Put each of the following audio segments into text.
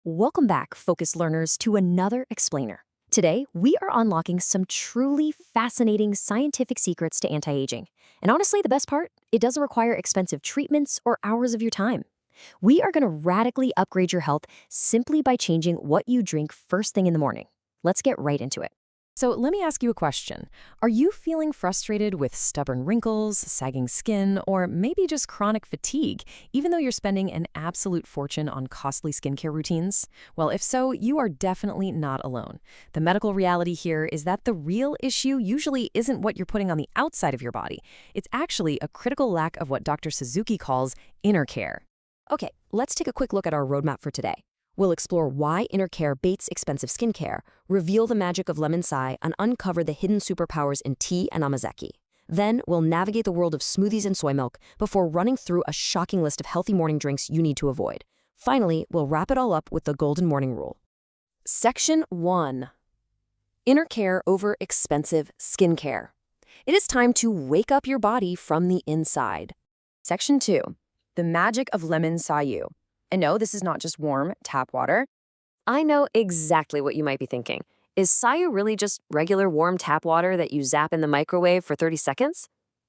Welcome back, focused learners, to another explainer. Today, we are unlocking some truly fascinating scientific secrets to anti-aging. And honestly, the best part, it doesn't require expensive treatments or hours of your time. We are going to radically upgrade your health simply by changing what you drink first thing in the morning. Let's get right into it. So let me ask you a question. Are you feeling frustrated with stubborn wrinkles, sagging skin, or maybe just chronic fatigue, even though you're spending an absolute fortune on costly skincare routines? Well, if so, you are definitely not alone. The medical reality here is that the real issue usually isn't what you're putting on the outside of your body. It's actually a critical lack of what Dr. Suzuki calls inner care. Okay, let's take a quick look at our roadmap for today. We'll explore why inner care beats expensive skincare, reveal the magic of lemon sai, and uncover the hidden superpowers in tea and amazaki. Then, we'll navigate the world of smoothies and soy milk before running through a shocking list of healthy morning drinks you need to avoid. Finally, we'll wrap it all up with the golden morning rule. Section 1. Inner care over expensive skincare. It is time to wake up your body from the inside. Section 2. The magic of lemon sayu. And no, this is not just warm tap water. I know exactly what you might be thinking. Is sayu really just regular warm tap water that you zap in the microwave for 30 seconds?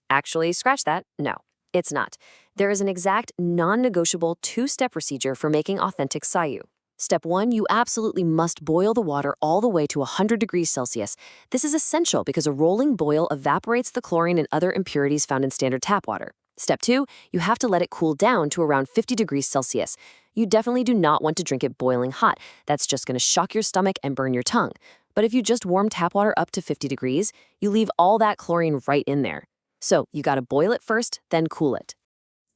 Actually, scratch that. No, it's not. There is an exact non-negotiable two-step procedure for making authentic sayu. Step 1, you absolutely must boil the water all the way to 100 degrees Celsius. This is essential because a rolling boil evaporates the chlorine and other impurities found in standard tap water. Step 2, you have to let it cool down to around 50 degrees Celsius. You definitely do not want to drink it boiling hot. That's just going to shock your stomach and burn your tongue. But if you just warm tap water up to 50 degrees, you leave all that chlorine right in there. So you got to boil it first, then cool it.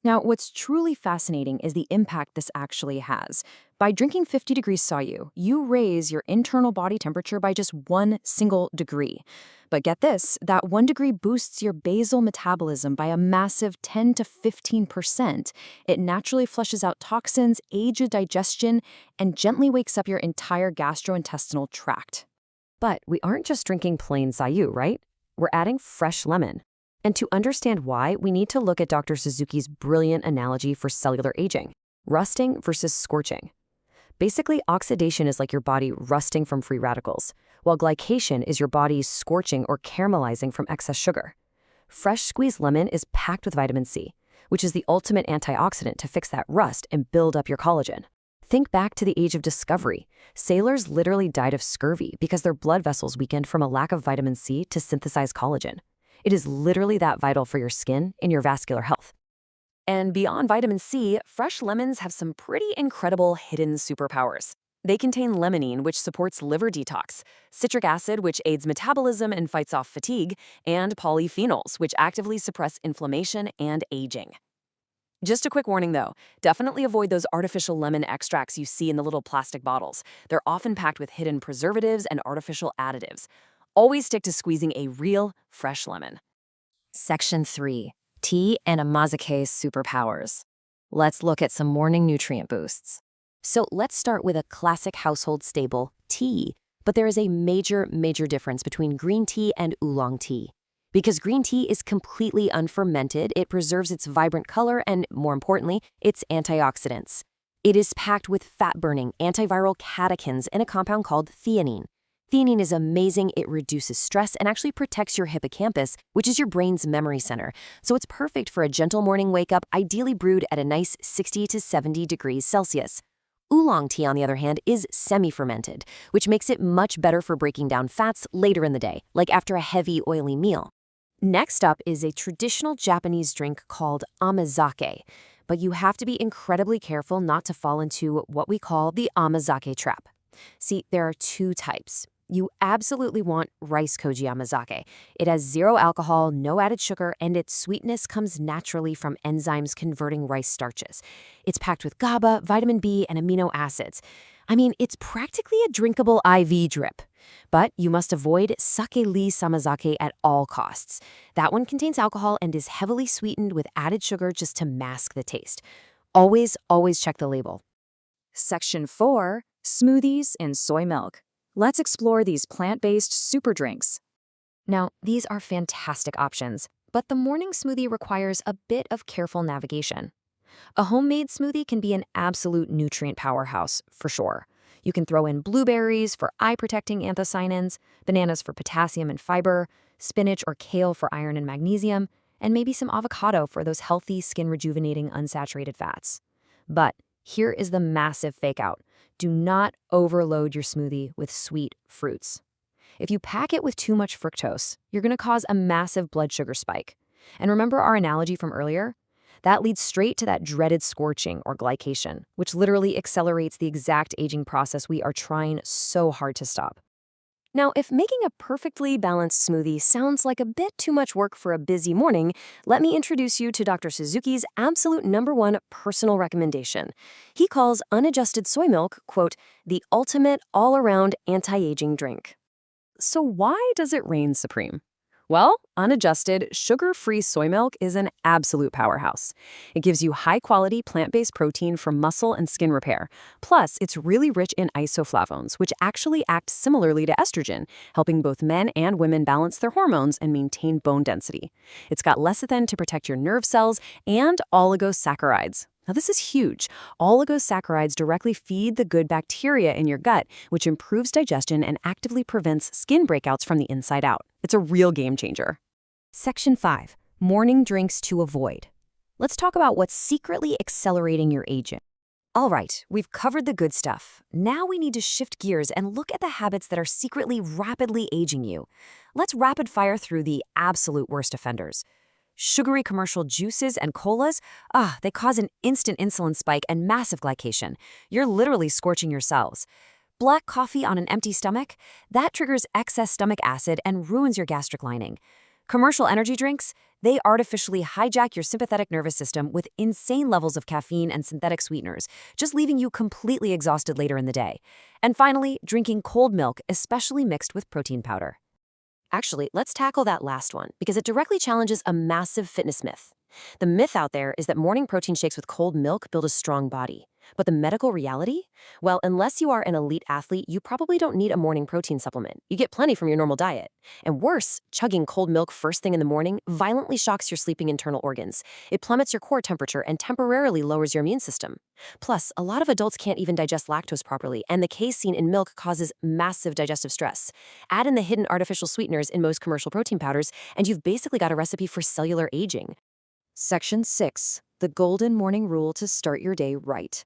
Now, what's truly fascinating is the impact this actually has. By drinking 50 degrees sayu, you raise your internal body temperature by just 1 single degree. But get this, that 1 degree boosts your basal metabolism by a massive 10 to 15%. It naturally flushes out toxins, aids your digestion, and gently wakes up your entire gastrointestinal tract. But we aren't just drinking plain sayu, right? We're adding fresh lemon. And to understand why, we need to look at Dr. Suzuki's brilliant analogy for cellular aging, rusting versus scorching. Basically, oxidation is like your body rusting from free radicals, while glycation is your body scorching or caramelizing from excess sugar. Fresh squeezed lemon is packed with vitamin C, which is the ultimate antioxidant to fix that rust and build up your collagen. Think back to the age of discovery. Sailors literally died of scurvy because their blood vessels weakened from a lack of vitamin C to synthesize collagen. It is literally that vital for your skin and your vascular health. And beyond vitamin C, fresh lemons have some pretty incredible hidden superpowers. They contain limonene, which supports liver detox, citric acid, which aids metabolism and fights off fatigue, and polyphenols, which actively suppress inflammation and aging. Just a quick warning though, definitely avoid those artificial lemon extracts you see in the little plastic bottles. They're often packed with hidden preservatives and artificial additives. Always stick to squeezing a real, fresh lemon. Section 3. Tea and Amazake's superpowers. Let's look at some morning nutrient boosts. So let's start with a classic household staple, tea. But there is a major difference between green tea and oolong tea. Because green tea is completely unfermented, it preserves its vibrant color and, more importantly, its antioxidants. It is packed with fat-burning antiviral catechins and a compound called theanine. Theanine is amazing. It reduces stress and actually protects your hippocampus, which is your brain's memory center. So it's perfect for a gentle morning wake-up, ideally brewed at a nice 60 to 70 degrees Celsius. Oolong tea, on the other hand, is semi-fermented, which makes it much better for breaking down fats later in the day, like after a heavy, oily meal. Next up is a traditional Japanese drink called amazake, but you have to be incredibly careful not to fall into what we call the amazake trap. See, there are 2 types. You absolutely want rice koji amazake. It has 0 alcohol, no added sugar, and its sweetness comes naturally from enzymes converting rice starches. It's packed with GABA, vitamin B, and amino acids. I mean, it's practically a drinkable IV drip. But you must avoid sake-lee samazake at all costs. That one contains alcohol and is heavily sweetened with added sugar just to mask the taste. Always check the label. Section 4. Smoothies and soy milk. Let's explore these plant-based super drinks. Now, these are fantastic options, but the morning smoothie requires a bit of careful navigation. A homemade smoothie can be an absolute nutrient powerhouse, for sure. You can throw in blueberries for eye-protecting anthocyanins, bananas for potassium and fiber, spinach or kale for iron and magnesium, and maybe some avocado for those healthy, skin-rejuvenating unsaturated fats. But here is the massive fake out. Do not overload your smoothie with sweet fruits. If you pack it with too much fructose, you're going to cause a massive blood sugar spike. And remember our analogy from earlier? That leads straight to that dreaded scorching or glycation, which literally accelerates the exact aging process we are trying so hard to stop. Now, if making a perfectly balanced smoothie sounds like a bit too much work for a busy morning, let me introduce you to Dr. Suzuki's absolute #1 personal recommendation. He calls unadjusted soy milk, quote, the ultimate all-around anti-aging drink. So why does it reign supreme? Well, unadjusted, sugar-free soy milk is an absolute powerhouse. It gives you high-quality plant-based protein for muscle and skin repair. Plus, it's really rich in isoflavones, which actually act similarly to estrogen, helping both men and women balance their hormones and maintain bone density. It's got lecithin to protect your nerve cells and oligosaccharides. Now, this is huge. Oligosaccharides directly feed the good bacteria in your gut, which improves digestion and actively prevents skin breakouts from the inside out. It's a real game changer. Section 5. Morning drinks to avoid. Let's talk about what's secretly accelerating your aging. All right, we've covered the good stuff. Now we need to shift gears and look at the habits that are secretly rapidly aging you. Let's rapid fire through the absolute worst offenders. Sugary commercial juices and colas, they cause an instant insulin spike and massive glycation. You're literally scorching your cells. Black coffee on an empty stomach, that triggers excess stomach acid and ruins your gastric lining. Commercial energy drinks, they artificially hijack your sympathetic nervous system with insane levels of caffeine and synthetic sweeteners, just leaving you completely exhausted later in the day. And finally, drinking cold milk, especially mixed with protein powder. Actually, let's tackle that last one because it directly challenges a massive fitness myth. The myth out there is that morning protein shakes with cold milk build a strong body. But the medical reality? Well, unless you are an elite athlete, you probably don't need a morning protein supplement. You get plenty from your normal diet. And worse, chugging cold milk first thing in the morning violently shocks your sleeping internal organs. It plummets your core temperature and temporarily lowers your immune system. Plus, a lot of adults can't even digest lactose properly, and the casein in milk causes massive digestive stress. Add in the hidden artificial sweeteners in most commercial protein powders, and you've basically got a recipe for cellular aging. Section 6. The golden morning rule to start your day right.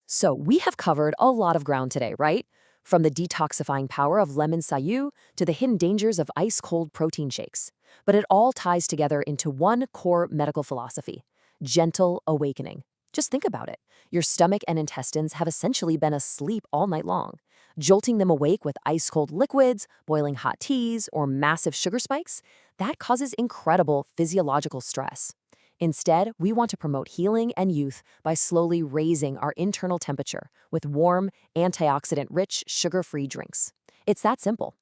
So we have covered a lot of ground today, right? From the detoxifying power of lemon sayu to the hidden dangers of ice-cold protein shakes. But it all ties together into one core medical philosophy: gentle awakening. Just think about it. Your stomach and intestines have essentially been asleep all night long. Jolting them awake with ice-cold liquids, boiling hot teas, or massive sugar spikes, that causes incredible physiological stress. Instead, we want to promote healing and youth by slowly raising our internal temperature with warm, antioxidant-rich, sugar-free drinks. It's that simple.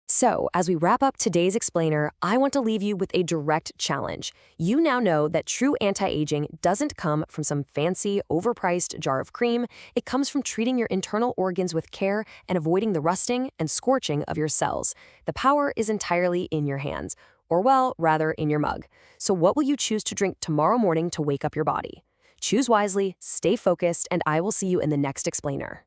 So, as we wrap up today's explainer, I want to leave you with a direct challenge. You now know that true anti-aging doesn't come from some fancy, overpriced jar of cream. It comes from treating your internal organs with care and avoiding the rusting and scorching of your cells. The power is entirely in your hands. Or well, rather in your mug. So what will you choose to drink tomorrow morning to wake up your body? Choose wisely, stay focused, and I will see you in the next explainer.